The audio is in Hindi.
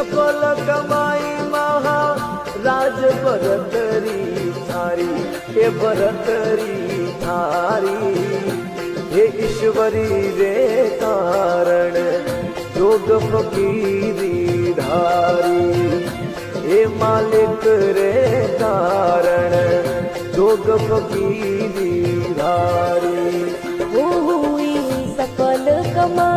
सकल कमाई महा राज भरतरी थारी, हे भरतरी थारी। हे ईश्वरी रे कारण जोग फकीरी धारी, हे मालिक रे कारण जोग फकीरी धारी। हुई सकल कमाई